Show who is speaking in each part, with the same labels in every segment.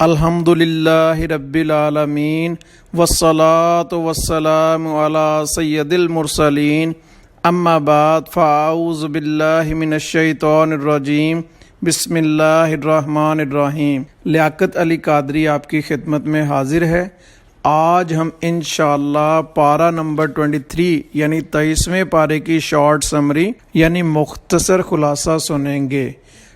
Speaker 1: الحمدللہ رب العالمین والصلاة والسلام علی سید المرسلین اما بعد فاعوذ باللہ من الشیطان الرجیم بسم اللہ الرحمن الرحیم۔ لیاقت علی قادری آپ کی خدمت میں حاضر ہے۔ آج ہم انشاءاللہ پارہ نمبر 23 یعنی 23ویں پارے کی شارٹ سمری یعنی مختصر خلاصہ سنیں گے۔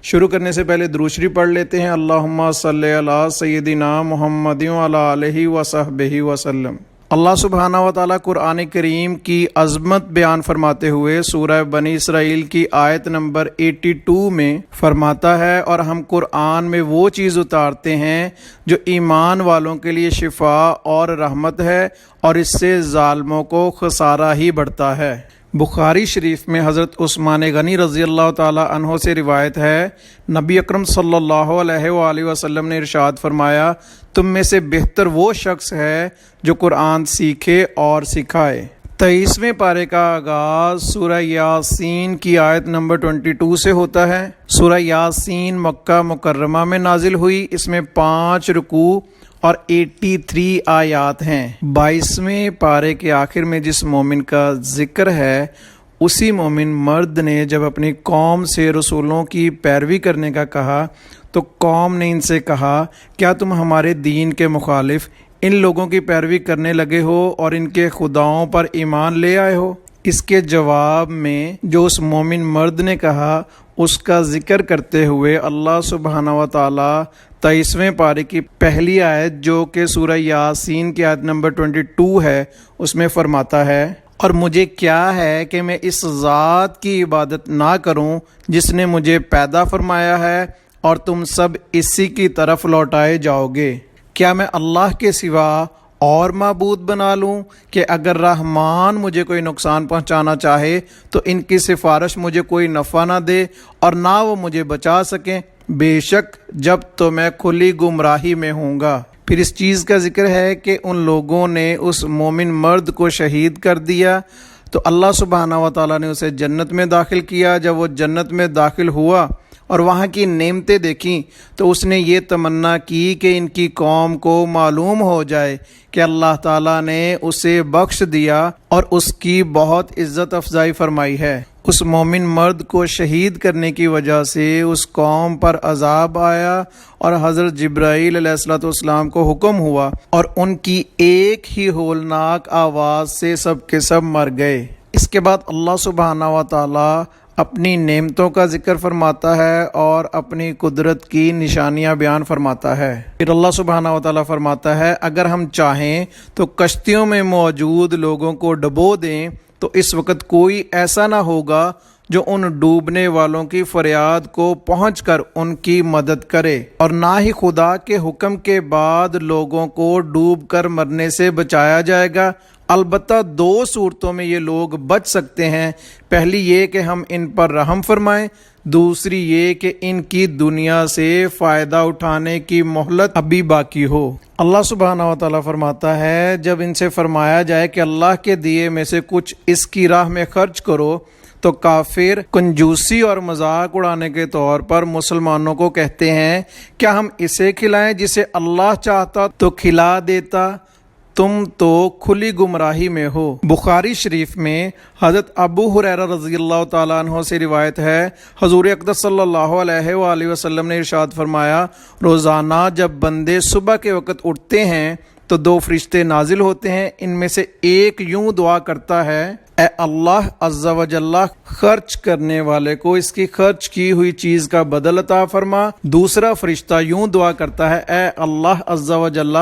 Speaker 1: شروع کرنے سے پہلے درود شریف پڑھ لیتے ہیں۔ اللہم صلی علی سیدنا محمد وعلی آلہ وصحبہ وسلم۔ اللہ سبحانہ و تعالیٰ قرآن کریم کی عظمت بیان فرماتے ہوئے سورہ بنی اسرائیل کی آیت نمبر 82 میں فرماتا ہے، اور ہم قرآن میں وہ چیز اتارتے ہیں جو ایمان والوں کے لیے شفا اور رحمت ہے، اور اس سے ظالموں کو خسارہ ہی بڑھتا ہے۔ بخاری شریف میں حضرت عثمان غنی رضی اللہ تعالی عنہ سے روایت ہے، نبی اکرم صلی اللہ علیہ وآلہ وسلم نے ارشاد فرمایا، تم میں سے بہتر وہ شخص ہے جو قرآن سیکھے اور سکھائے۔ 23ویں پارے کا آغاز سورہ یاسین کی آیت نمبر 22 سے ہوتا ہے۔ سورہ یاسین مکہ مکرمہ میں نازل ہوئی۔ اس میں 5 رکوع اور 83 آیات ہیں۔ 22ویں پارے کے آخر میں جس مومن کا ذکر ہے، اسی مومن مرد نے جب اپنی قوم سے رسولوں کی پیروی کرنے کا کہا تو قوم نے ان سے کہا، کیا تم ہمارے دین کے مخالف ان لوگوں کی پیروی کرنے لگے ہو اور ان کے خداؤں پر ایمان لے آئے ہو؟ اس کے جواب میں جو اس مومن مرد نے کہا اس کا ذکر کرتے ہوئے اللہ سبحانہ و تعالیٰ 23ویں پارے کی پہلی آیت جو کہ سورہ یاسین کی آیت نمبر 22 ہے اس میں فرماتا ہے، اور مجھے کیا ہے کہ میں اس ذات کی عبادت نہ کروں جس نے مجھے پیدا فرمایا ہے اور تم سب اسی کی طرف لوٹائے جاؤ گے۔ کیا میں اللہ کے سوا اور معبود بنا لوں کہ اگر رحمان مجھے کوئی نقصان پہنچانا چاہے تو ان کی سفارش مجھے کوئی نفع نہ دے اور نہ وہ مجھے بچا سکیں؟ بے شک جب تو میں کھلی گمراہی میں ہوں گا۔ پھر اس چیز کا ذکر ہے کہ ان لوگوں نے اس مومن مرد کو شہید کر دیا تو اللہ سبحانہ و تعالیٰ نے اسے جنت میں داخل کیا۔ جب وہ جنت میں داخل ہوا اور وہاں کی نعمتیں دیکھیں تو اس نے یہ تمنا کی کہ ان کی قوم کو معلوم ہو جائے کہ اللہ تعالیٰ نے اسے بخش دیا اور اس کی بہت عزت افزائی فرمائی ہے۔ اس مومن مرد کو شہید کرنے کی وجہ سے اس قوم پر عذاب آیا اور حضرت جبرائیل علیہ السلام کو حکم ہوا اور ان کی ایک ہی ہولناک آواز سے سب کے سب مر گئے۔ اس کے بعد اللہ سبحانہ و تعالیٰ اپنی نعمتوں کا ذکر فرماتا ہے اور اپنی قدرت کی نشانیاں بیان فرماتا ہے۔ پھر اللہ سبحانہ و تعالیٰ فرماتا ہے، اگر ہم چاہیں تو کشتیوں میں موجود لوگوں کو ڈبو دیں تو اس وقت کوئی ایسا نہ ہوگا جو ان ڈوبنے والوں کی فریاد کو پہنچ کر ان کی مدد کرے، اور نہ ہی خدا کے حکم کے بعد لوگوں کو ڈوب کر مرنے سے بچایا جائے گا۔ البتہ 2 صورتوں میں یہ لوگ بچ سکتے ہیں، پہلی یہ کہ ہم ان پر رحم فرمائیں، دوسری یہ کہ ان کی دنیا سے فائدہ اٹھانے کی مہلت ابھی باقی ہو۔ اللہ سبحانہ و تعالیٰ فرماتا ہے، جب ان سے فرمایا جائے کہ اللہ کے دیے میں سے کچھ اس کی راہ میں خرچ کرو تو کافر کنجوسی اور مذاق اڑانے کے طور پر مسلمانوں کو کہتے ہیں، کیا ہم اسے کھلائیں جسے اللہ چاہتا تو کھلا دیتا؟ تم تو کھلی گمراہی میں ہو۔ بخاری شریف میں حضرت ابو ہریرہ رضی اللہ تعالیٰ عنہ سے روایت ہے، حضور اقدس صلی اللہ علیہ وآلہ وسلم نے ارشاد فرمایا، روزانہ جب بندے صبح کے وقت اٹھتے ہیں تو 2 فرشتے نازل ہوتے ہیں، ان میں سے ایک یوں دعا کرتا ہے، اے اللہ عز و جل خرچ کرنے والے کو اس کی خرچ کی ہوئی چیز کا بدل عطا فرما۔ دوسرا فرشتہ یوں دعا کرتا ہے، اے اللہ عز و جل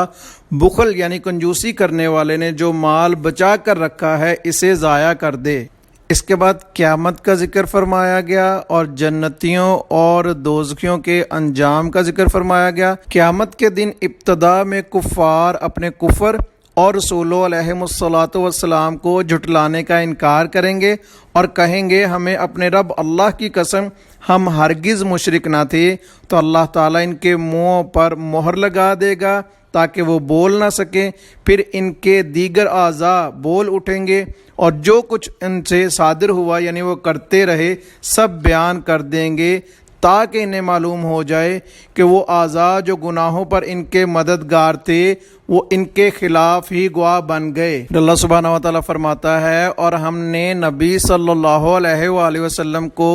Speaker 1: بخل یعنی کنجوسی کرنے والے نے جو مال بچا کر رکھا ہے اسے ضائع کر دے۔ اس کے بعد قیامت کا ذکر فرمایا گیا اور جنتیوں اور دوزخیوں کے انجام کا ذکر فرمایا گیا۔ قیامت کے دن ابتدا میں کفار اپنے کفر اور رسولوں علیہم السلام کو جھٹلانے کا انکار کریں گے اور کہیں گے، ہمیں اپنے رب اللہ کی قسم ہم ہرگز مشرک نہ تھے، تو اللہ تعالیٰ ان کے منہوں پر مہر لگا دے گا تاکہ وہ بول نہ سکیں۔ پھر ان کے دیگر اعضاء بول اٹھیں گے اور جو کچھ ان سے صادر ہوا یعنی وہ کرتے رہے سب بیان کر دیں گے، تاکہ انہیں معلوم ہو جائے کہ وہ اعضاء جو گناہوں پر ان کے مددگار تھے وہ ان کے خلاف ہی گواہ بن گئے۔ اللہ سبحانہ و تعالیٰ فرماتا ہے اور ہم نے نبی صلی اللہ علیہ وآلہ وسلم کو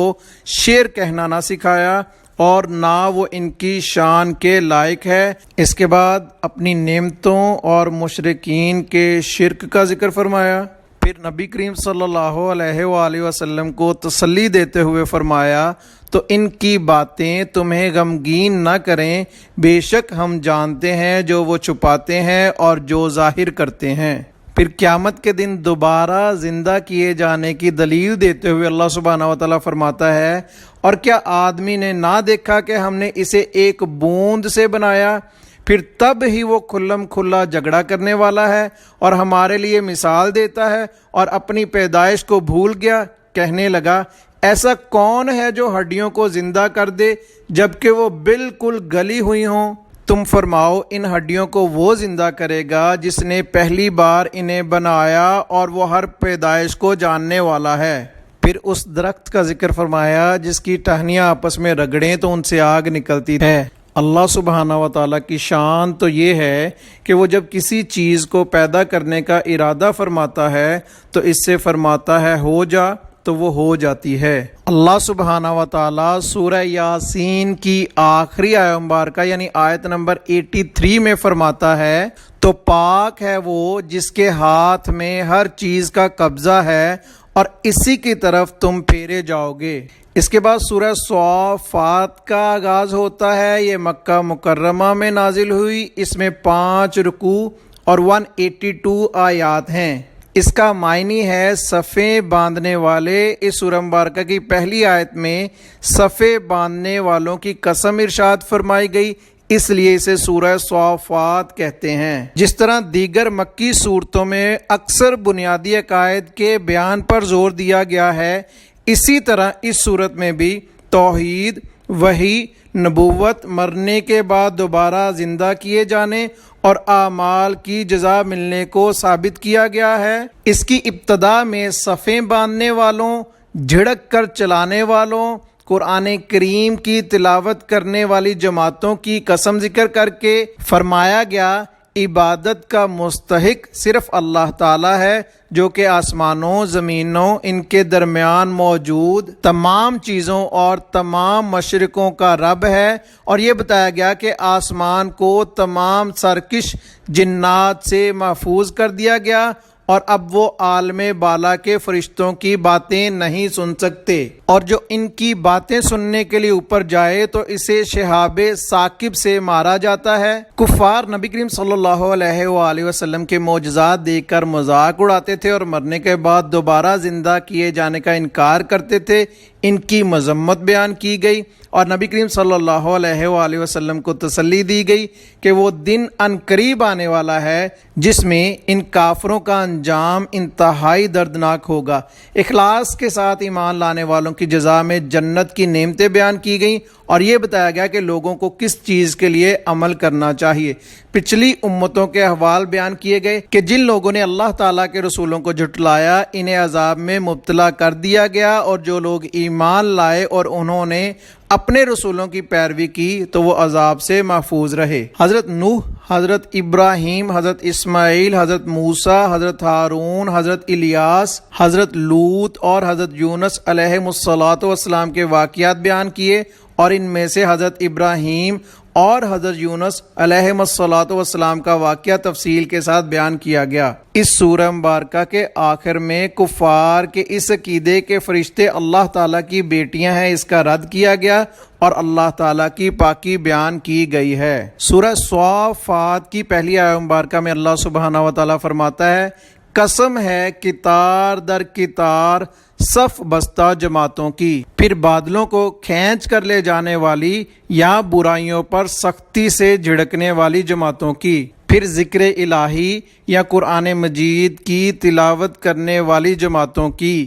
Speaker 1: شعر کہنا نہ سکھایا اور نہ وہ ان کی شان کے لائق ہے۔ اس کے بعد اپنی نعمتوں اور مشرکین کے شرک کا ذکر فرمایا۔ پھر نبی کریم صلی اللہ علیہ وآلہ وسلم کو تسلی دیتے ہوئے فرمایا تو ان کی باتیں تمہیں غمگین نہ کریں، بے شک ہم جانتے ہیں جو وہ چھپاتے ہیں اور جو ظاہر کرتے ہیں۔ پھر قیامت کے دن دوبارہ زندہ کیے جانے کی دلیل دیتے ہوئے اللہ سبحانہ و تعالیٰ فرماتا ہے اور کیا آدمی نے نہ دیکھا کہ ہم نے اسے ایک بوند سے بنایا، پھر تب ہی وہ کھلم کھلا جھگڑا کرنے والا ہے اور ہمارے لیے مثال دیتا ہے اور اپنی پیدائش کو بھول گیا، کہنے لگا ایسا کون ہے جو ہڈیوں کو زندہ کر دے جبکہ وہ بالکل گلی ہوئی ہوں؟ تم فرماؤ ان ہڈیوں کو وہ زندہ کرے گا جس نے پہلی بار انہیں بنایا اور وہ ہر پیدائش کو جاننے والا ہے۔ پھر اس درخت کا ذکر فرمایا جس کی ٹہنیاں آپس میں رگڑیں تو ان سے آگ نکلتی ہے۔ اللہ سبحانہ و تعالیٰ کی شان تو یہ ہے کہ وہ جب کسی چیز کو پیدا کرنے کا ارادہ فرماتا ہے تو اس سے فرماتا ہے ہو جا تو وہ ہو جاتی ہے۔ اللہ سبحانہ و تعالیٰ سورہ یاسین کی آخری آیت مبارکہ یعنی آیت نمبر 83 میں فرماتا ہے تو پاک ہے وہ جس کے ہاتھ میں ہر چیز کا قبضہ ہے اور اسی کی طرف تم پھیرے جاؤ گے۔ اس کے بعد سورہ صافات کا آغاز ہوتا ہے، یہ مکہ مکرمہ میں نازل ہوئی، اس میں 5 رکوع اور 182 آیات ہیں۔ اس کا معنی ہے صفیں باندھنے والے۔ اس سورہ مبارکہ کی پہلی آیت میں صفیں باندھنے والوں کی قسم ارشاد فرمائی گئی، اس لیے اسے سورہ صافات کہتے ہیں۔ جس طرح دیگر مکی صورتوں میں اکثر بنیادی عقائد کے بیان پر زور دیا گیا ہے، اسی طرح اس صورت میں بھی توحید، وحی، نبوت، مرنے کے بعد دوبارہ زندہ کیے جانے اور اعمال کی جزا ملنے کو ثابت کیا گیا ہے۔ اس کی ابتدا میں صفیں باندھنے والوں، جھڑک کر چلانے والوں، قرآن کریم کی تلاوت کرنے والی جماعتوں کی قسم ذکر کر کے فرمایا گیا عبادت کا مستحق صرف اللہ تعالیٰ ہے جو کہ آسمانوں، زمینوں، ان کے درمیان موجود تمام چیزوں اور تمام مشرقوں کا رب ہے، اور یہ بتایا گیا کہ آسمان کو تمام سرکش جنات سے محفوظ کر دیا گیا اور اب وہ عالم بالا کے فرشتوں کی باتیں نہیں سن سکتے، اور جو ان کی باتیں سننے کے لیے اوپر جائے تو اسے شہاب ثاقب سے مارا جاتا ہے۔ کفار نبی کریم صلی اللہ علیہ وآلہ وسلم کے معجزات دیکھ کر مذاق اڑاتے تھے اور مرنے کے بعد دوبارہ زندہ کیے جانے کا انکار کرتے تھے، ان کی مذمت بیان کی گئی اور نبی کریم صلی اللہ علیہ وآلہ وسلم کو تسلی دی گئی کہ وہ دن عنقریب آنے والا ہے جس میں ان کافروں کا انجام انتہائی دردناک ہوگا۔ اخلاص کے ساتھ ایمان لانے والوں کی جزا میں جنت کی نعمتیں بیان کی گئیں اور یہ بتایا گیا کہ لوگوں کو کس چیز کے لیے عمل کرنا چاہیے۔ پچھلی امتوں کے احوال بیان کیے گئے کہ جن لوگوں نے اللہ تعالیٰ کے رسولوں کو جھٹلایا انہیں عذاب میں مبتلا کر دیا گیا، اور جو لوگ ایمان لائے اور انہوں نے اپنے رسولوں کی پیروی کی تو وہ عذاب سے محفوظ رہے۔ حضرت نوح، حضرت ابراہیم، حضرت اسماعیل، حضرت موسیٰ، حضرت ہارون، حضرت الیاس، حضرت لوط اور حضرت یونس علیہ السلام کے واقعات بیان کیے، اور ان میں سے حضرت ابراہیم اور حضرت یونس علیہ السلام کا واقعہ تفصیل کے ساتھ بیان کیا گیا۔ اس سورہ مبارکہ کے آخر میں کفار کے اس عقیدے کے فرشتے اللہ تعالیٰ کی بیٹیاں ہیں اس کا رد کیا گیا اور اللہ تعالیٰ کی پاکی بیان کی گئی ہے۔ سورہ صافات کی پہلی آیت مبارکہ میں اللہ سبحانہ و تعالیٰ فرماتا ہے قسم ہے کتار در کتار صف بستہ جماعتوں کی، پھر بادلوں کو کھینچ کر لے جانے والی یا برائیوں پر سختی سے جھڑکنے والی جماعتوں کی، پھر ذکر الہی یا قرآن مجید کی تلاوت کرنے والی جماعتوں کی،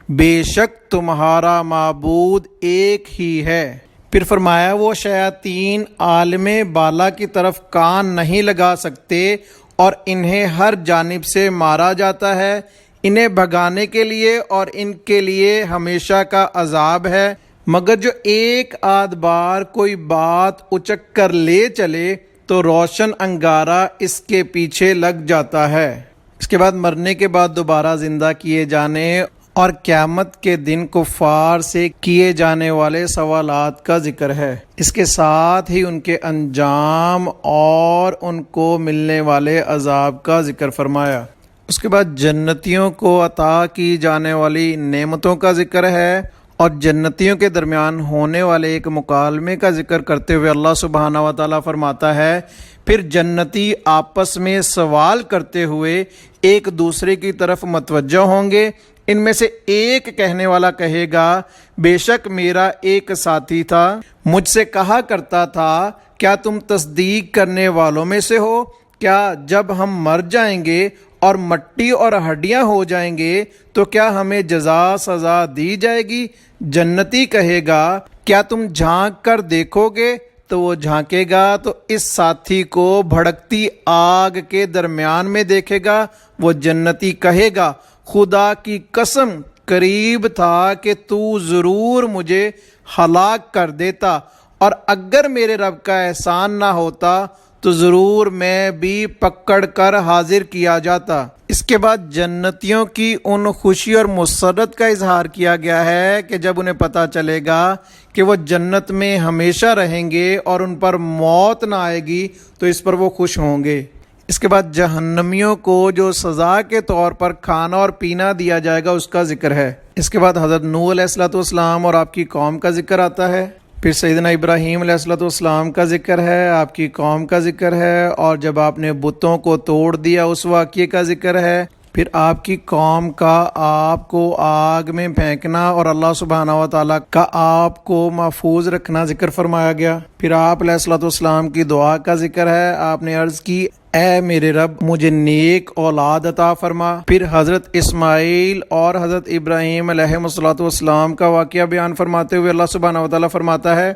Speaker 1: بے شک تمہارا معبود ایک ہی ہے۔ پھر فرمایا وہ شیاطین عالم بالا کی طرف کان نہیں لگا سکتے اور انہیں ہر جانب سے مارا جاتا ہے، انہیں بھگانے کے لیے اور ان کے لیے ہمیشہ کا عذاب ہے۔ مگر جو ایک آدھ بار کوئی بات اچک کر لے چلے تو روشن انگارہ اس کے پیچھے لگ جاتا ہے۔ اس کے بعد مرنے کے بعد دوبارہ زندہ کیے جانے اور قیامت کے دن کفار سے کیے جانے والے سوالات کا ذکر ہے۔ اس کے ساتھ ہی ان کے انجام اور ان کو ملنے والے عذاب کا ذکر فرمایا۔ اس کے بعد جنتیوں کو عطا کی جانے والی نعمتوں کا ذکر ہے اور جنتیوں کے درمیان ہونے والے ایک مکالمے کا ذکر کرتے ہوئے اللہ سبحانہ و تعالیٰ فرماتا ہے، پھر جنتی آپس میں سوال کرتے ہوئے ایک دوسرے کی طرف متوجہ ہوں گے۔ ان میں سے ایک کہنے والا کہے گا، بے شک میرا ایک ساتھی تھا، مجھ سے کہا کرتا تھا، کیا تم تصدیق کرنے والوں میں سے ہو؟ کیا جب ہم مر جائیں گے اور مٹی اور ہڈیاں ہو جائیں گے تو کیا ہمیں جزا سزا دی جائے گی؟ جنتی کہے گا، کیا تم جھانک کر دیکھو گے؟ تو وہ جھانکے گا تو اس ساتھی کو بھڑکتی آگ کے درمیان میں دیکھے گا۔ وہ جنتی کہے گا، خدا کی قسم قریب تھا کہ تو ضرور مجھے ہلاک کر دیتا، اور اگر میرے رب کا احسان نہ ہوتا تو ضرور میں بھی پکڑ کر حاضر کیا جاتا۔ اس کے بعد جنتیوں کی ان خوشی اور مسرت کا اظہار کیا گیا ہے کہ جب انہیں پتہ چلے گا کہ وہ جنت میں ہمیشہ رہیں گے اور ان پر موت نہ آئے گی تو اس پر وہ خوش ہوں گے۔ اس کے بعد جہنمیوں کو جو سزا کے طور پر کھانا اور پینا دیا جائے گا اس کا ذکر ہے۔ اس کے بعد حضرت نوح علیہ السلام اور آپ کی قوم کا ذکر آتا ہے۔ پھر سیدنا ابراہیم علیہ السلام کا ذکر ہے، آپ کی قوم کا ذکر ہے، اور جب آپ نے بتوں کو توڑ دیا اس واقعے کا ذکر ہے۔ پھر آپ کی قوم کا آپ کو آگ میں پھینکنا اور اللہ سبحانہ و تعالیٰ کا آپ کو محفوظ رکھنا ذکر فرمایا گیا۔ پھر آپ علیہ السلام کی دعا کا ذکر ہے، آپ نے عرض کی، اے میرے رب مجھے نیک اولاد عطا فرما۔ پھر حضرت اسماعیل اور حضرت ابراہیم علیہ السلام کا واقعہ بیان فرماتے ہوئے اللہ سبحانہ و تعالیٰ فرماتا ہے،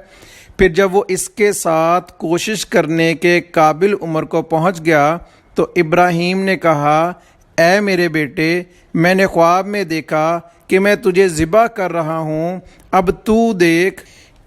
Speaker 1: پھر جب وہ اس کے ساتھ کوشش کرنے کے قابل عمر کو پہنچ گیا تو ابراہیم نے کہا، اے میرے بیٹے، میں نے خواب میں دیکھا کہ میں تجھے ذبح کر رہا ہوں، اب تو دیکھ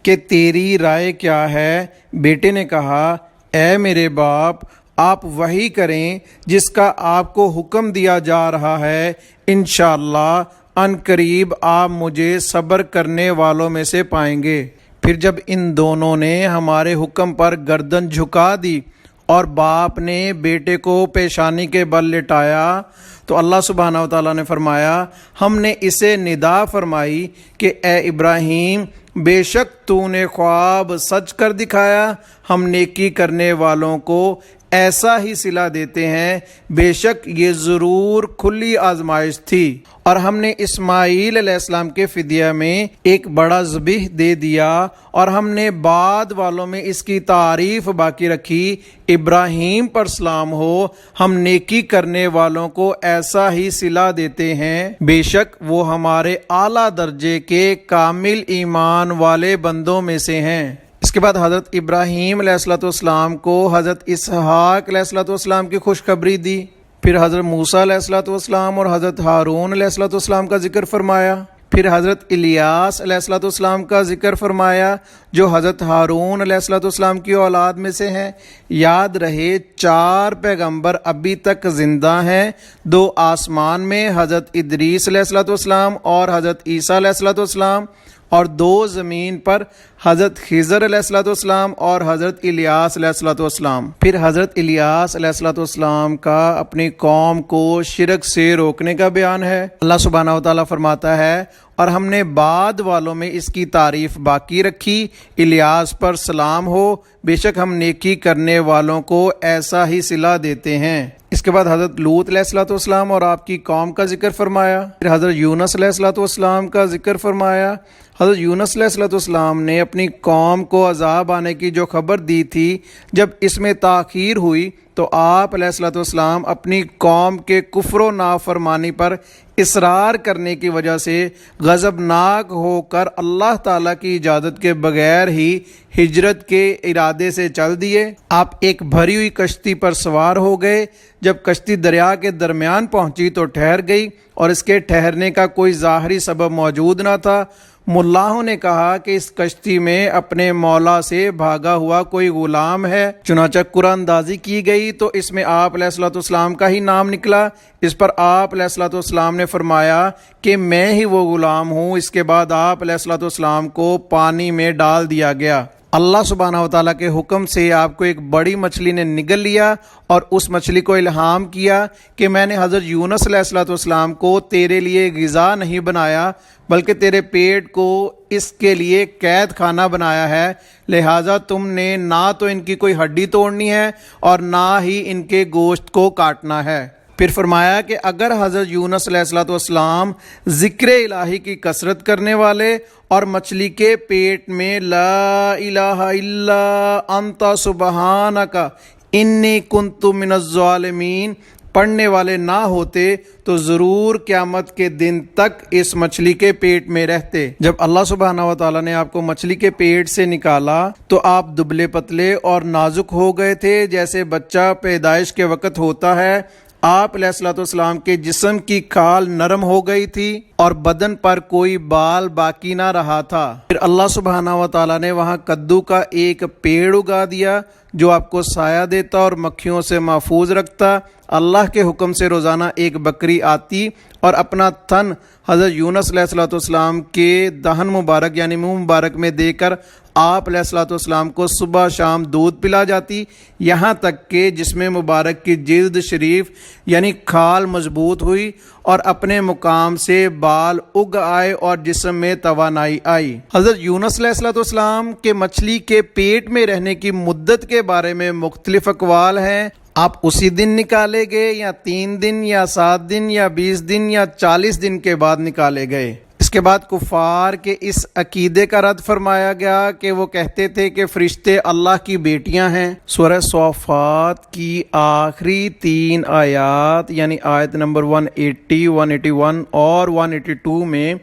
Speaker 1: کہ تیری رائے کیا ہے؟ بیٹے نے کہا، اے میرے باپ، آپ وہی کریں جس کا آپ کو حکم دیا جا رہا ہے، انشاءاللہ ان قریب آپ مجھے صبر کرنے والوں میں سے پائیں گے۔ پھر جب ان دونوں نے ہمارے حکم پر گردن جھکا دی اور باپ نے بیٹے کو پیشانی کے بل لٹایا تو اللہ سبحانہ و تعالیٰ نے فرمایا، ہم نے اسے ندا فرمائی کہ اے ابراہیم، بے شک تو نے خواب سچ کر دکھایا، ہم نیکی کرنے والوں کو ایسا ہی صلہ دیتے ہیں، بے شک یہ ضرور کھلی آزمائش تھی۔ اور ہم نے اسماعیل علیہ السلام کے فدیہ میں ایک بڑا ذبیح دے دیا اور ہم نے بعد والوں میں اس کی تعریف باقی رکھی، ابراہیم پر سلام ہو، ہم نیکی کرنے والوں کو ایسا ہی صلہ دیتے ہیں، بے شک وہ ہمارے اعلیٰ درجے کے کامل ایمان والے بندوں میں سے ہیں۔ اس کے بعد حضرت ابراہیم علیہ السلام کو حضرت اسحاق علیہ السلام کی خوشخبری دی۔ پھر حضرت موسیٰ علیہ السلام اور حضرت ہارون علیہ السلام کا ذکر فرمایا۔ پھر حضرت الیاس علیہ السلام کا ذکر فرمایا جو حضرت ہارون علیہ السلام کی اولاد میں سے ہیں۔ یاد رہے 4 پیغمبر ابھی تک زندہ ہیں، 2 آسمان میں حضرت ادریس علیہ السلام اور حضرت عیسیٰ علیہ السلام، اور 2 زمین پر حضرت خضر علیہ السلام اور حضرت الیاس علیہ السلام۔ پھر حضرت الیاس علیہ السلام کا اپنی قوم کو شرک سے روکنے کا بیان ہے۔ اللہ سبحانہ و تعالیٰ فرماتا ہے، اور ہم نے بعد والوں میں اس کی تعریف باقی رکھی، الیاس پر سلام ہو، بے شک ہم نیکی کرنے والوں کو ایسا ہی صلہ دیتے ہیں۔ اس کے بعد حضرت لوط علیہ السلام اور آپ کی قوم کا ذکر فرمایا۔ پھر حضرت یونس علیہ السلام کا ذکر فرمایا۔ حضرت یونس علیہ السلام نے اپنی قوم کو عذاب آنے کی جو خبر دی تھی، جب اس میں تاخیر ہوئی تو آپ علیہ السلام اپنی قوم کے کفر و نافرمانی پر اصرار کرنے کی وجہ سے غضبناک ہو کر اللہ تعالیٰ کی اجازت کے بغیر ہی ہجرت کے ارادے سے چل دیے۔ آپ ایک بھری ہوئی کشتی پر سوار ہو گئے، جب کشتی دریا کے درمیان پہنچی تو ٹھہر گئی اور اس کے ٹھہرنے کا کوئی ظاہری سبب موجود نہ تھا۔ ملاحوں نے کہا کہ اس کشتی میں اپنے مولا سے بھاگا ہوا کوئی غلام ہے۔ چنانچہ قرآن اندازی کی گئی تو اس میں آپ علیہ الصلوۃ والسلام کا ہی نام نکلا۔ اس پر آپ علیہ الصلوۃ والسلام نے فرمایا کہ میں ہی وہ غلام ہوں۔ اس کے بعد آپ علیہ الصلوۃ والسلام کو پانی میں ڈال دیا گیا۔ اللہ سبحانہ وتعالیٰ کے حکم سے آپ کو ایک بڑی مچھلی نے نگل لیا اور اس مچھلی کو الہام کیا کہ میں نے حضرت یونس علیہ الصلوۃ والسلام کو تیرے لیے غذا نہیں بنایا بلکہ تیرے پیٹ کو اس کے لیے قید خانہ بنایا ہے، لہٰذا تم نے نہ تو ان کی کوئی ہڈی توڑنی ہے اور نہ ہی ان کے گوشت کو کاٹنا ہے۔ پھر فرمایا کہ اگر حضرت یونس علیہ الصلوۃ والسلام ذکر الہی کی کثرت کرنے والے اور مچھلی کے پیٹ میں لا الہ الا انت سبحانک انی کنت من الظالمین پڑھنے والے نہ ہوتے تو ضرور قیامت کے دن تک اس مچھلی کے پیٹ میں رہتے۔ جب اللہ سبحانہ و تعالیٰ نے آپ کو مچھلی کے پیٹ سے نکالا تو آپ دبلے پتلے اور نازک ہو گئے تھے، جیسے بچہ پیدائش کے وقت ہوتا ہے۔ آپ علیہ الصلوۃ والسلام کے جسم کی کھال نرم ہو گئی تھی اور بدن پر کوئی بال باقی نہ رہا تھا۔ پھر اللہ سبحانہ و تعالیٰ نے وہاں کدو کا ایک پیڑ اگا دیا جو آپ کو سایہ دیتا اور مکھیوں سے محفوظ رکھتا۔ اللہ کے حکم سے روزانہ ایک بکری آتی اور اپنا تھن حضرت یونس علیہ الصلوۃ والسلام کے دہن مبارک یعنی منہ مبارک میں دے کر آپ علیہ الصلوۃ والسلام کو صبح شام دودھ پلا جاتی، یہاں تک کہ جسم مبارک کی جلد شریف یعنی کھال مضبوط ہوئی اور اپنے مقام سے بال اگ آئے اور جسم میں توانائی آئی۔ حضرت یونس علیہ الصلوۃ والسلام کے مچھلی کے پیٹ میں رہنے کی مدت کے بارے میں مختلف اقوال ہیں۔ آپ اسی دن نکالے گئے یا 3 دن یا 7 دن یا 20 دن یا 40 دن کے بعد نکالے گئے؟ اس کے بعد کفار کے اس عقیدے کا رد فرمایا گیا کہ وہ کہتے تھے کہ فرشتے اللہ کی بیٹیاں ہیں۔ سورہ صافات کی آخری 3 آیات یعنی آیت نمبر 180، 181 اور 182 میں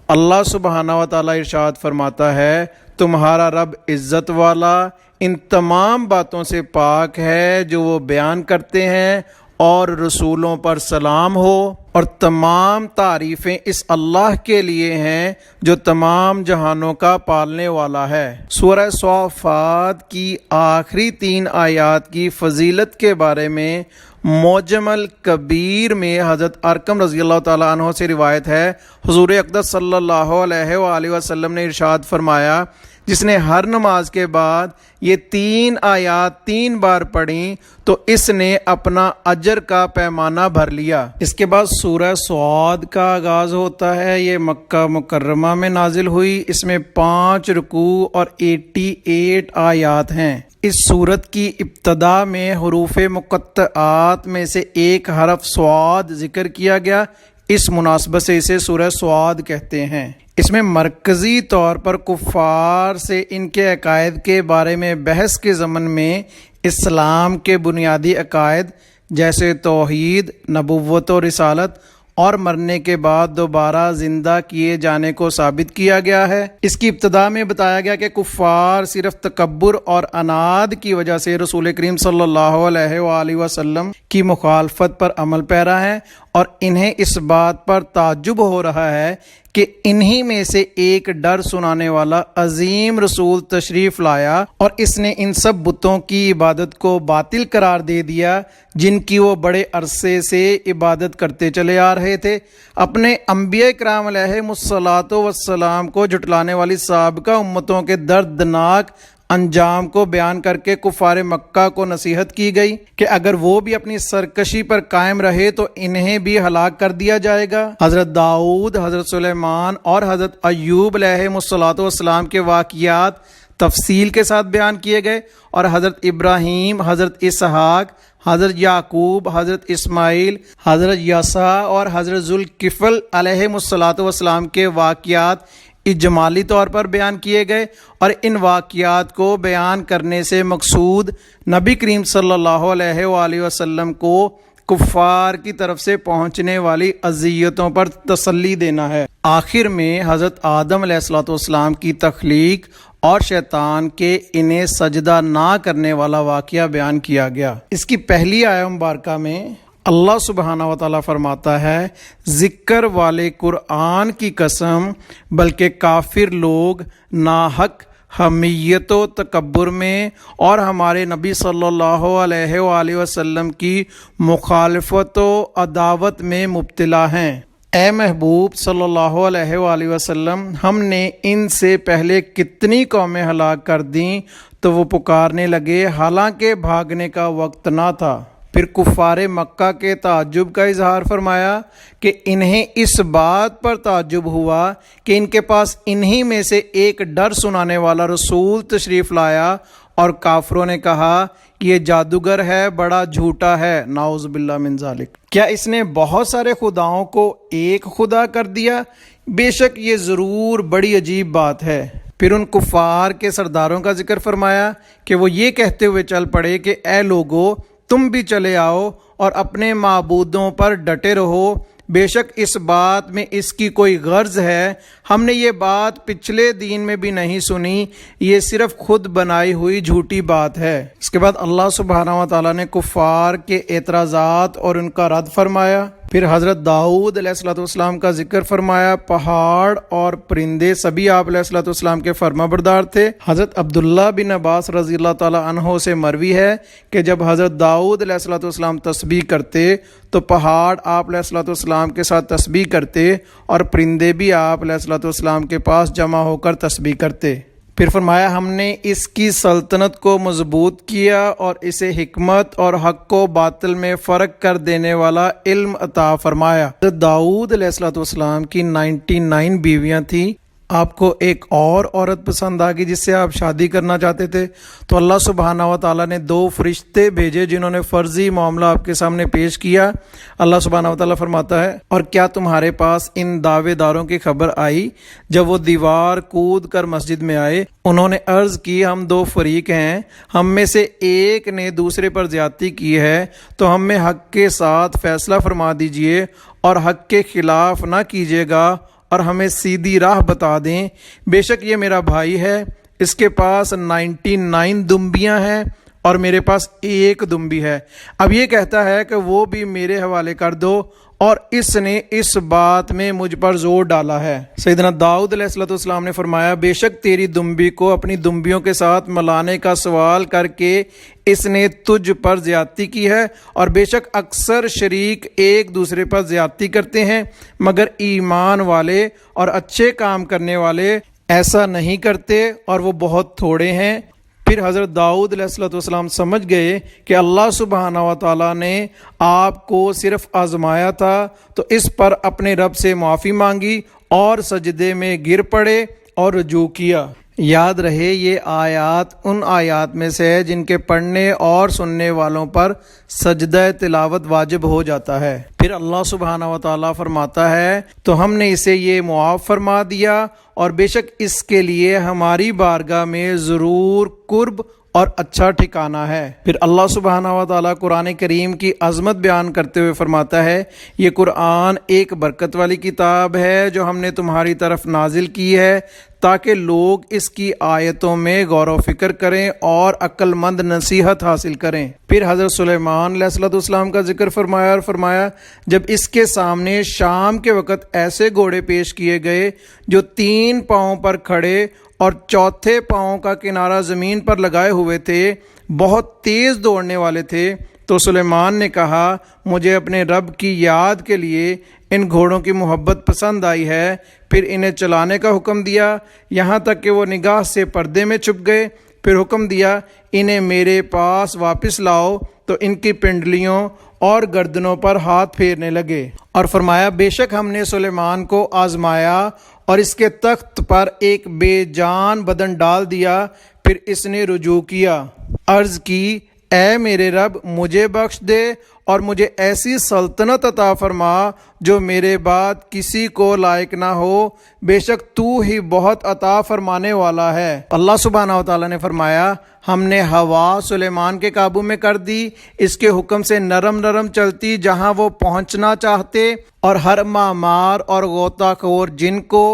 Speaker 1: اللہ سبحانہ و تعالیٰ ارشاد فرماتا ہے، تمہارا رب عزت والا ان تمام باتوں سے پاک ہے جو وہ بیان کرتے ہیں اور رسولوں پر سلام ہو، اور تمام تعریفیں اس اللہ کے لیے ہیں جو تمام جہانوں کا پالنے والا ہے۔ سورہ صافات کی آخری 3 آیات کی فضیلت کے بارے میں معجم الکبیر میں حضرت ارقم رضی اللہ تعالیٰ عنہ سے روایت ہے، حضور اقدس صلی اللہ علیہ وآلہ وسلم نے ارشاد فرمایا، جس نے ہر نماز کے بعد یہ 3 آیات 3 بار پڑھیں تو اس نے اپنا اجر کا پیمانہ بھر لیا۔ اس کے بعد سورہ صاد کا آغاز ہوتا ہے۔ یہ مکہ مکرمہ میں نازل ہوئی۔ اس میں 5 رکوع اور 88 آیات ہیں۔ اس سورت کی ابتدا میں حروف مقطعات میں سے ایک حرف صاد ذکر کیا گیا، اس مناسبت سے اسے سورہ صاد کہتے ہیں۔ اس میں مرکزی طور پر کفار سے ان کے عقائد کے بارے میں بحث کے ضمن میں اسلام کے بنیادی عقائد جیسے توحید، نبوت و رسالت اور مرنے کے بعد دوبارہ زندہ کیے جانے کو ثابت کیا گیا ہے۔ اس کی ابتدا میں بتایا گیا کہ کفار صرف تکبر اور عناد کی وجہ سے رسول کریم صلی اللہ علیہ وآلہ وسلم کی مخالفت پر عمل پیرا ہیں، اور انہیں اس بات پر تعجب ہو رہا ہے کہ انہی میں سے ایک ڈر سنانے والا عظیم رسول تشریف لایا اور اس نے ان سب بتوں کی عبادت کو باطل قرار دے دیا جن کی وہ بڑے عرصے سے عبادت کرتے چلے آ رہے تھے۔ اپنے انبیاء کرام علیہ الصلاۃ والسلام کو جھٹلانے والی سابقہ امتوں کے دردناک انجام کو بیان کر کے کفار مکہ کو نصیحت کی گئی کہ اگر وہ بھی اپنی سرکشی پر قائم رہے تو انہیں بھی ہلاک کر دیا جائے گا۔ حضرت داؤد، حضرت سلیمان اور حضرت ایوب علیہ الصلاۃ والسلام کے واقعات تفصیل کے ساتھ بیان کیے گئے، اور حضرت ابراہیم، حضرت اسحاق، حضرت یعقوب، حضرت اسماعیل، حضرت یسع اور حضرت ذوالکفل علیہ الصلاۃ والسلام کے واقعات اجمالی طور پر بیان کیے گئے، اور ان واقعات کو بیان کرنے سے مقصود نبی کریم صلی اللہ علیہ وآلہ وسلم کو کفار کی طرف سے پہنچنے والی اذیتوں پر تسلی دینا ہے۔ آخر میں حضرت آدم علیہ الصلوۃ والسلام کی تخلیق اور شیطان کے انہیں سجدہ نہ کرنے والا واقعہ بیان کیا گیا۔ اس کی پہلی آیت مبارکہ میں اللہ سبحانہ و تعالیٰ فرماتا ہے ذکر والے قرآن کی قسم، بلکہ کافر لوگ ناحق حمیت و تکبر میں اور ہمارے نبی صلی اللہ علیہ وآلہ وسلم کی مخالفت و عداوت میں مبتلا ہیں۔ اے محبوب صلی اللہ علیہ وآلہ وسلم، ہم نے ان سے پہلے کتنی قومیں ہلاک کر دیں تو وہ پکارنے لگے حالانکہ بھاگنے کا وقت نہ تھا۔ پھر کفار مکہ کے تعجب کا اظہار فرمایا کہ انہیں اس بات پر تعجب ہوا کہ ان کے پاس انہی میں سے ایک ڈر سنانے والا رسول تشریف لایا، اور کافروں نے کہا یہ جادوگر ہے، بڑا جھوٹا ہے، نعوذ باللہ من ذالک۔ کیا اس نے بہت سارے خداؤں کو ایک خدا کر دیا؟ بے شک یہ ضرور بڑی عجیب بات ہے۔ پھر ان کفار کے سرداروں کا ذکر فرمایا کہ وہ یہ کہتے ہوئے چل پڑے کہ اے لوگو، تم بھی چلے آؤ اور اپنے معبودوں پر ڈٹے رہو، بے شک اس بات میں اس کی کوئی غرض ہے، ہم نے یہ بات پچھلے دین میں بھی نہیں سنی، یہ صرف خود بنائی ہوئی جھوٹی بات ہے۔ اس کے بعد اللہ سبحانہ و تعالیٰ نے کفار کے اعتراضات اور ان کا رد فرمایا۔ پھر حضرت داؤد علیہ السلام کا ذکر فرمایا۔ پہاڑ اور پرندے سبھی آپ علیہ السلام کے فرما بردار تھے۔ حضرت عبداللہ بن عباس رضی اللہ تعالیٰ عنہ سے مروی ہے کہ جب حضرت داؤد علیہ السلام تسبیح کرتے تو پہاڑ آپ علیہ السلام کے ساتھ تسبیح کرتے اور پرندے بھی آپ علیہ السلام کے پاس جمع ہو کر تسبیح کرتے۔ پھر فرمایا ہم نے اس کی سلطنت کو مضبوط کیا اور اسے حکمت اور حق و باطل میں فرق کر دینے والا علم عطا فرمایا۔ حضرت داؤد علیہ السلام کی 99 بیویاں تھیں۔ آپ کو ایک اور عورت پسند آ گئی جس سے آپ شادی کرنا چاہتے تھے، تو اللہ سبحانہ و تعالیٰ نے 2 فرشتے بھیجے جنہوں نے فرضی معاملہ آپ کے سامنے پیش کیا۔ اللہ سبحانہ و تعالیٰ فرماتا ہے اور کیا تمہارے پاس ان دعوے داروں کی خبر آئی جب وہ دیوار کود کر مسجد میں آئے، انہوں نے عرض کی ہم 2 فریق ہیں، ہم میں سے ایک نے دوسرے پر زیادتی کی ہے، تو ہم میں حق کے ساتھ فیصلہ فرما دیجئے اور حق کے خلاف نہ کیجیے گا اور ہمیں سیدھی راہ بتا دیں۔ بے شک یہ میرا بھائی ہے، اس کے پاس 99 دمبیاں ہیں اور میرے پاس 1 دمبی ہے، اب یہ کہتا ہے کہ وہ بھی میرے حوالے کر دو، اور اس نے اس بات میں مجھ پر زور ڈالا ہے۔ سیدنا داؤد علیہ السلام نے فرمایا بے شک تیری دمبی کو اپنی دمبیوں کے ساتھ ملانے کا سوال کر کے اس نے تجھ پر زیادتی کی ہے، اور بے شک اکثر شریک ایک دوسرے پر زیادتی کرتے ہیں، مگر ایمان والے اور اچھے کام کرنے والے ایسا نہیں کرتے، اور وہ بہت تھوڑے ہیں۔ پھر حضرت داؤد علیہ السلام سمجھ گئے کہ اللہ سبحانہ و تعالیٰ نے آپ کو صرف آزمایا تھا، تو اس پر اپنے رب سے معافی مانگی اور سجدے میں گر پڑے اور رجوع کیا۔ یاد رہے یہ آیات ان آیات میں سے ہے جن کے پڑھنے اور سننے والوں پر سجدہ تلاوت واجب ہو جاتا ہے۔ پھر اللہ سبحانہ و تعالیٰ فرماتا ہے تو ہم نے اسے یہ معاف فرما دیا، اور بے شک اس کے لیے ہماری بارگاہ میں ضرور قرب اور اچھا ٹھکانہ ہے۔ پھر اللہ سبحانہ و تعالیٰ قرآن کریم کی عظمت بیان کرتے ہوئے فرماتا ہے یہ قرآن ایک برکت والی کتاب ہے جو ہم نے تمہاری طرف نازل کی ہے تاکہ لوگ اس کی آیتوں میں غور و فکر کریں اور عقل مند نصیحت حاصل کریں۔ پھر حضرت سلیمان علیہ السلام کا ذکر فرمایا اور فرمایا جب اس کے سامنے شام کے وقت ایسے گھوڑے پیش کیے گئے جو 3 پاؤں پر کھڑے اور چوتھے پاؤں کا کنارہ زمین پر لگائے ہوئے تھے، بہت تیز دوڑنے والے تھے، تو سلیمان نے کہا مجھے اپنے رب کی یاد کے لیے ان گھوڑوں کی محبت پسند آئی ہے۔ پھر انہیں چلانے کا حکم دیا یہاں تک کہ وہ نگاہ سے پردے میں چھپ گئے۔ پھر حکم دیا انہیں میرے پاس واپس لاؤ، تو ان کی پنڈلیوں اور گردنوں پر ہاتھ پھیرنے لگے، اور فرمایا بے شک ہم نے سلیمان کو آزمایا اور اس کے تخت پر ایک بے جان بدن ڈال دیا۔ پھر اس نے رجوع کیا، عرض کی اے میرے رب مجھے بخش دے اور مجھے ایسی سلطنت عطا فرما جو میرے بعد کسی کو لائق نہ ہو، بے شک تو ہی بہت عطا فرمانے والا ہے۔ اللہ سبحانہ و تعالیٰ نے فرمایا ہم نے ہوا سلیمان کے قابو میں کر دی، اس کے حکم سے نرم نرم چلتی جہاں وہ پہنچنا چاہتے، اور ہر معمار اور غوطہ خور جن کو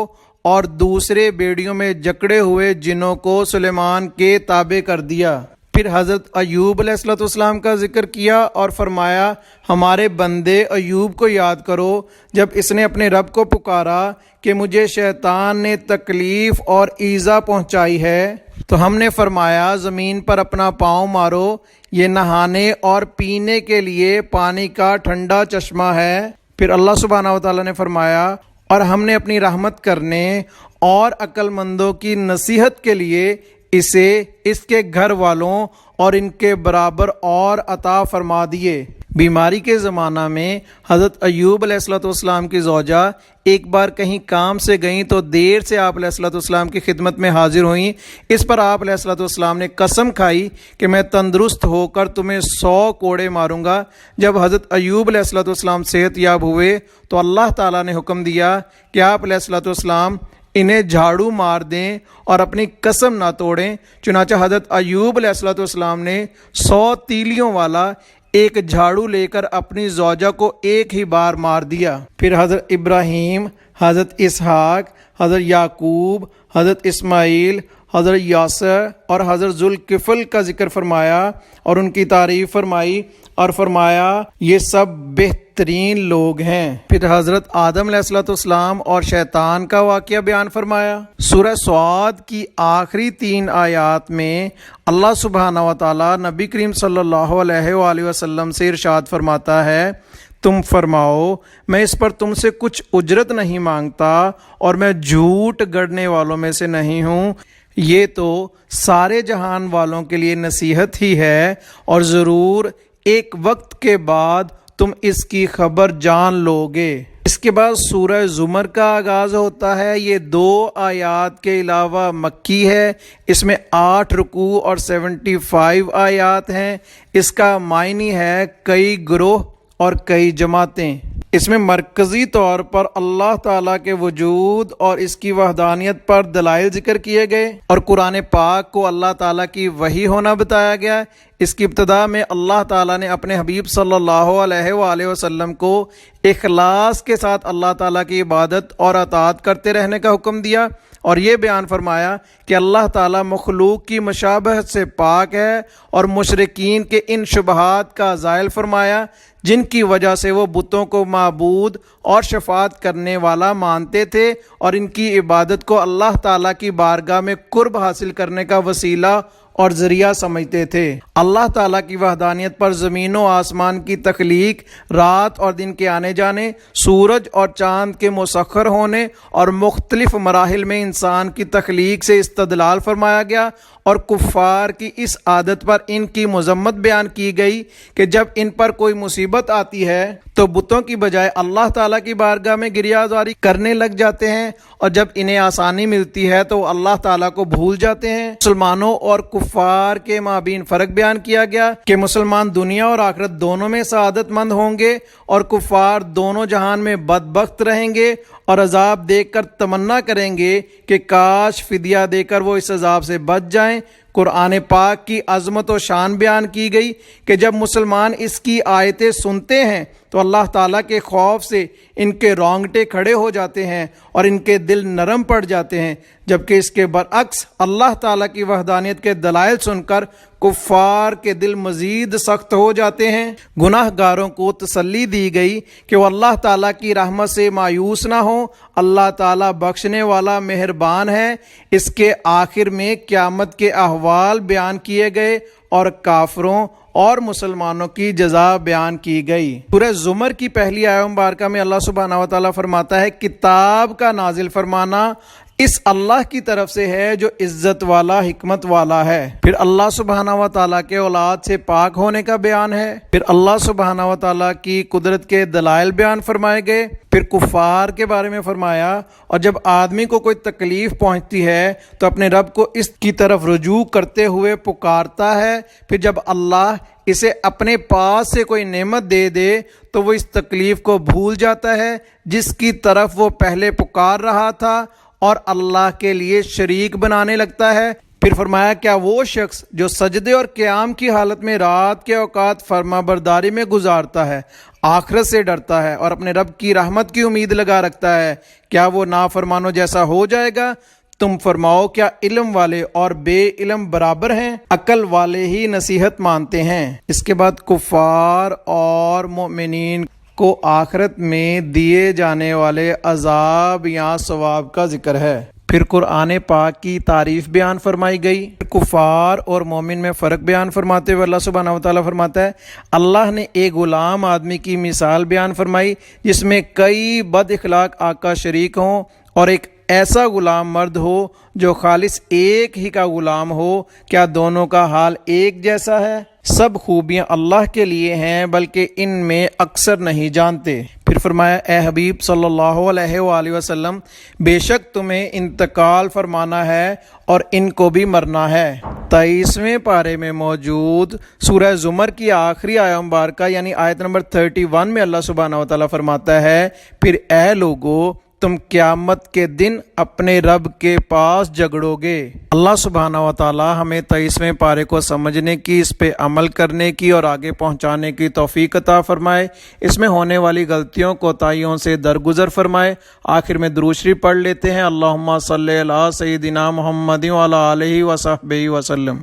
Speaker 1: اور دوسرے بیڑیوں میں جکڑے ہوئے جنوں کو سلیمان کے تابع کر دیا۔ پھر حضرت ایوب علیہ السلام کا ذکر کیا اور فرمایا ہمارے بندے ایوب کو یاد کرو جب اس نے اپنے رب کو پکارا کہ مجھے شیطان نے تکلیف اور ایذا پہنچائی ہے، تو ہم نے فرمایا زمین پر اپنا پاؤں مارو، یہ نہانے اور پینے کے لیے پانی کا ٹھنڈا چشمہ ہے۔ پھر اللہ سبحانہ و تعالیٰ نے فرمایا اور ہم نے اپنی رحمت کرنے اور عقل مندوں کی نصیحت کے لیے اسے اس کے گھر والوں اور ان کے برابر اور عطا فرما دیے۔ بیماری کے زمانہ میں حضرت ایوب علیہ السلام کی زوجہ ایک بار کہیں کام سے گئیں تو دیر سے آپ علیہ السلام کی خدمت میں حاضر ہوئیں۔ اس پر آپ علیہ السلام نے قسم کھائی کہ میں تندرست ہو کر تمہیں 100 کوڑے ماروں گا۔ جب حضرت ایوب علیہ السلام صحت یاب ہوئے تو اللہ تعالیٰ نے حکم دیا کہ آپ علیہ السلام انہیں جھاڑو مار دیں اور اپنی قسم نہ توڑیں۔ چنانچہ حضرت ایوب علیہ السلام نے 100 تیلیوں والا ایک جھاڑو لے کر اپنی زوجہ کو ایک ہی بار مار دیا۔ پھر حضرت ابراہیم، حضرت اسحاق، حضرت یعقوب، حضرت اسماعیل، حضرت یاسر اور حضرت ذوالکفل کا ذکر فرمایا اور ان کی تعریف فرمائی اور فرمایا یہ سب بہترین لوگ ہیں۔ پھر حضرت آدم علیہ السلام اور شیطان کا واقعہ بیان فرمایا۔ سورہ صاد کی آخری 3 آیات میں اللہ سبحانہ و تعالیٰ نبی کریم صلی اللہ علیہ وآلہ وسلم سے ارشاد فرماتا ہے تم فرماؤ میں اس پر تم سے کچھ اجرت نہیں مانگتا اور میں جھوٹ گڑنے والوں میں سے نہیں ہوں، یہ تو سارے جہان والوں کے لیے نصیحت ہی ہے اور ضرور ایک وقت کے بعد تم اس کی خبر جان لو گے۔ اس کے بعد سورہ زمر کا آغاز ہوتا ہے۔ یہ 2 آیات کے علاوہ مکی ہے، اس میں 8 رکوع اور 75 آیات ہیں۔ اس کا معنی ہے کئی گروہ اور کئی جماعتیں۔ اس میں مرکزی طور پر اللہ تعالیٰ کے وجود اور اس کی وحدانیت پر دلائل ذکر کیے گئے اور قرآن پاک کو اللہ تعالیٰ کی وحی ہونا بتایا گیا۔ اس کی ابتدا میں اللہ تعالیٰ نے اپنے حبیب صلی اللہ علیہ وآلہ وسلم کو اخلاص کے ساتھ اللہ تعالیٰ کی عبادت اور اطاعت کرتے رہنے کا حکم دیا اور یہ بیان فرمایا کہ اللہ تعالیٰ مخلوق کی مشابہت سے پاک ہے اور مشرکین کے ان شبہات کا زائل فرمایا جن کی وجہ سے وہ بتوں کو معبود اور شفاعت کرنے والا مانتے تھے اور ان کی عبادت کو اللہ تعالیٰ کی بارگاہ میں قرب حاصل کرنے کا وسیلہ اور ذریعہ سمجھتے تھے۔ اللہ تعالیٰ کی وحدانیت پر زمین و آسمان کی تخلیق، رات اور دن کے آنے جانے، سورج اور چاند کے مسخر ہونے اور مختلف مراحل میں انسان کی تخلیق سے استدلال فرمایا گیا اور کفار کی اس عادت پر ان کی مذمت بیان کی گئی کہ جب ان پر کوئی مصیبت آتی ہے تو بتوں کی بجائے اللہ تعالیٰ کی بارگاہ میں گریہزاری کرنے لگ جاتے ہیں اور جب انہیں آسانی ملتی ہے تو اللہ تعالیٰ کو بھول جاتے ہیں۔ مسلمانوں اور کفار کے مابین فرق بیان کیا گیا کہ مسلمان دنیا اور آخرت دونوں میں سعادت مند ہوں گے اور کفار دونوں جہان میں بدبخت رہیں گے اور عذاب دیکھ کر تمنا کریں گے کہ کاش فدیہ دے کر وہ اس عذاب سے بچ جائیں۔ قرآن پاک کی عظمت و شان بیان کی گئی کہ جب مسلمان اس کی آیتیں سنتے ہیں تو اللہ تعالیٰ کے خوف سے ان کے رونگٹے کھڑے ہو جاتے ہیں اور ان کے دل نرم پڑ جاتے ہیں، جبکہ اس کے برعکس اللہ تعالیٰ کی وحدانیت کے دلائل سن کر کفار کے دل مزید سخت ہو جاتے ہیں۔ گناہ گاروں کو تسلی دی گئی کہ وہ اللہ تعالیٰ کی رحمت سے مایوس نہ ہوں، اللہ تعالیٰ بخشنے والا مہربان ہے۔ اس کے آخر میں قیامت کے احوال بیان کیے گئے اور کافروں اور مسلمانوں کی جزا بیان کی گئی۔ سورہ زمر کی پہلی آیت مبارکہ میں اللہ سبحانہ و تعالیٰ فرماتا ہے کتاب کا نازل فرمانا اس اللہ کی طرف سے ہے جو عزت والا حکمت والا ہے۔ پھر اللہ سبحانہ و تعالیٰ کے اولاد سے پاک ہونے کا بیان ہے۔ پھر اللہ سبحانہ و تعالیٰ کی قدرت کے دلائل بیان فرمائے گئے۔ پھر کفار کے بارے میں فرمایا اور جب آدمی کو کوئی تکلیف پہنچتی ہے تو اپنے رب کو اس کی طرف رجوع کرتے ہوئے پکارتا ہے، پھر جب اللہ اسے اپنے پاس سے کوئی نعمت دے دے تو وہ اس تکلیف کو بھول جاتا ہے جس کی طرف وہ پہلے پکار رہا تھا اور اللہ کے لیے شریک بنانے لگتا ہے۔ پھر فرمایا کیا وہ شخص جو سجدے اور قیام کی حالت میں رات کے اوقات فرما برداری میں گزارتا ہے، آخرت سے ڈرتا ہے اور اپنے رب کی رحمت کی امید لگا رکھتا ہے، کیا وہ نافرمانوں جیسا ہو جائے گا؟ تم فرماؤ کیا علم والے اور بے علم برابر ہیں؟ عقل والے ہی نصیحت مانتے ہیں۔ اس کے بعد کفار اور مومنین کو آخرت میں دیے جانے والے عذاب یا ثواب کا ذکر ہے۔ پھر قرآن پاک کی تعریف بیان فرمائی گئی۔ کفار اور مومن میں فرق بیان فرماتے ہوئے اللہ سبحانہ و تعالیٰ فرماتا ہے، اللہ نے ایک غلام آدمی کی مثال بیان فرمائی جس میں کئی بد اخلاق آقا شریک ہوں، اور ایک ایسا غلام مرد ہو جو خالص ایک ہی کا غلام ہو۔ کیا دونوں کا حال ایک جیسا ہے؟ سب خوبیاں اللہ کے لیے ہیں، بلکہ ان میں اکثر نہیں جانتے۔ پھر فرمایا، اے حبیب صلی اللہ علیہ وآلہ وسلم، بے شک تمہیں انتقال فرمانا ہے اور ان کو بھی مرنا ہے۔ 23ویں پارے میں موجود سورہ زمر کی آخری آیہ مبارکہ یعنی آیت نمبر 31 میں اللہ سبحانہ و تعالیٰ فرماتا ہے، پھر اے لوگو تم قیامت کے دن اپنے رب کے پاس جھگڑو گے۔ اللہ سبحانہ و تعالی ہمیں 23ویں پارے کو سمجھنے کی، اس پہ عمل کرنے کی اور آگے پہنچانے کی توفیق عطا فرمائے۔ اس میں ہونے والی غلطیوں کوتاہیوں سے درگزر فرمائے۔ آخر میں درود شریف پڑھ لیتے ہیں۔ اللہم صلی علی سیدنا محمد وعلی آلہ وصحبہ وسلم۔